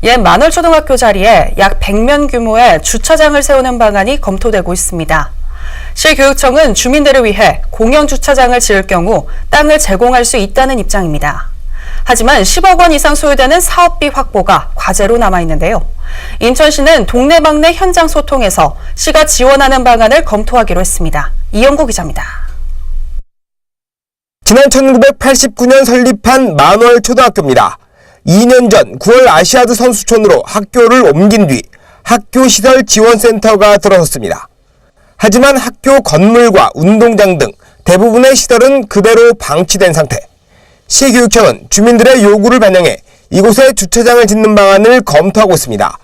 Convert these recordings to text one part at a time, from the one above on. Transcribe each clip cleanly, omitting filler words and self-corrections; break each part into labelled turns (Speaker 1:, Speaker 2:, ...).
Speaker 1: 옛 만월초등학교 자리에 약 100면 규모의 주차장을 세우는 방안이 검토되고 있습니다. 시교육청은 주민들을 위해 공영 주차장을 지을 경우 땅을 제공할 수 있다는 입장입니다. 하지만 10억 원 이상 소요되는 사업비 확보가 과제로 남아있는데요. 인천시는 동네방네 현장 소통해서 시가 지원하는 방안을 검토하기로 했습니다. 이영구 기자입니다.
Speaker 2: 지난 1989년 설립한 만월초등학교입니다. 2년 전 9월 아시아드 선수촌으로 학교를 옮긴 뒤 학교시설지원센터가 들어섰습니다. 하지만 학교 건물과 운동장 등 대부분의 시설은 그대로 방치된 상태. 시교육청은 주민들의 요구를 반영해 이곳에 주차장을 짓는 방안을 검토하고 있습니다.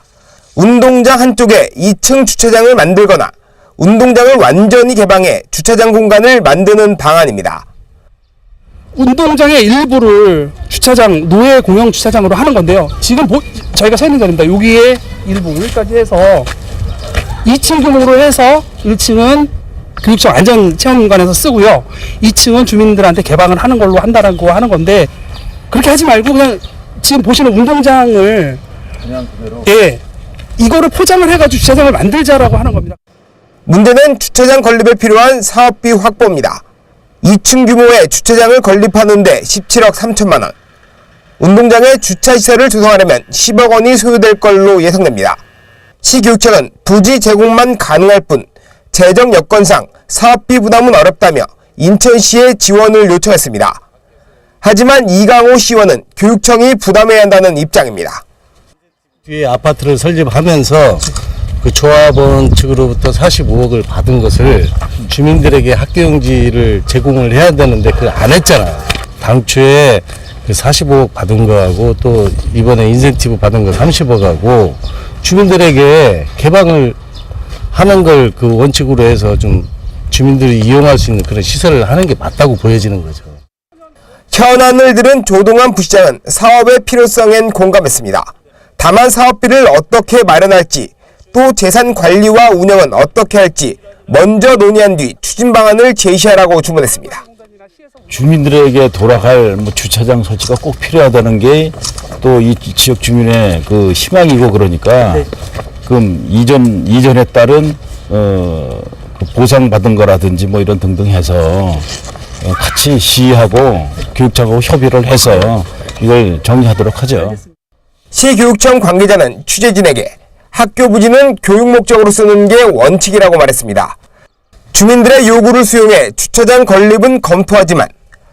Speaker 2: 운동장 한쪽에 2층 주차장을 만들거나 운동장을 완전히 개방해 주차장 공간을 만드는 방안입니다.
Speaker 3: 운동장의 일부를 주차장, 노예 공영 주차장으로 하는 건데요. 지금 저희가 서 있는 자리입니다. 여기에 일부, 여기까지 해서 2층 규모로 해서 1층은 교육청 안전체험공간에서 쓰고요. 2층은 주민들한테 개방을 하는 걸로 한다라고 하는 건데, 그렇게 하지 말고 그냥 지금 보시는 운동장을 그냥 그대로, 예, 이거를 포장을 해가지고 주차장을 만들자라고 하는 겁니다.
Speaker 2: 문제는 주차장 건립에 필요한 사업비 확보입니다. 2층 규모의 주차장을 건립하는데 17억 3천만 원. 운동장에 주차시설을 조성하려면 10억 원이 소요될 걸로 예상됩니다. 시교육청은 부지 제공만 가능할 뿐 재정 여건상 사업비 부담은 어렵다며 인천시에 지원을 요청했습니다. 하지만 이강호 시원은 교육청이 부담해야 한다는 입장입니다.
Speaker 4: 뒤에 아파트를 설립하면서 그 조합원 측으로부터 45억을 받은 것을 주민들에게 학교용지를 제공을 해야 되는데 그걸 안 했잖아요. 당초에 그 45억 받은 거하고 또 이번에 인센티브 받은 거 30억하고 주민들에게 개방을 하는 걸 그 원칙으로 해서 좀 주민들이 이용할 수 있는 그런 시설을 하는 게 맞다고 보여지는 거죠.
Speaker 2: 현안을 들은 조동환 부시장은 사업의 필요성엔 공감했습니다. 다만 사업비를 어떻게 마련할지 또 재산 관리와 운영은 어떻게 할지 먼저 논의한 뒤 추진 방안을 제시하라고 주문했습니다.
Speaker 5: 주민들에게 돌아갈 주차장 설치가 꼭 필요하다는 게 또 이 지역 주민의 그 희망이고 그러니까 그럼 이전에 따른 보상받은 거라든지 뭐 이런 등등 해서 같이 시하고 교육청하고 협의를 해서 이걸 정리하도록 하죠.
Speaker 2: 시교육청 관계자는 취재진에게 학교 부지는 교육 목적으로 쓰는 게 원칙이라고 말했습니다. 주민들의 요구를 수용해 주차장 건립은 검토하지만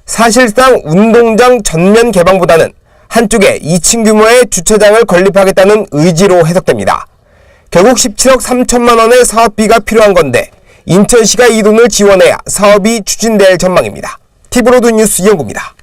Speaker 2: 사실상 운동장 전면 개방보다는 한쪽에 2층 규모의 주차장을 건립하겠다는 의지로 해석됩니다. 결국 17억 3천만 원의 사업비가 필요한 건데 인천시가 이 돈을 지원해야 사업이 추진될 전망입니다. TV로드 뉴스 이영구입니다.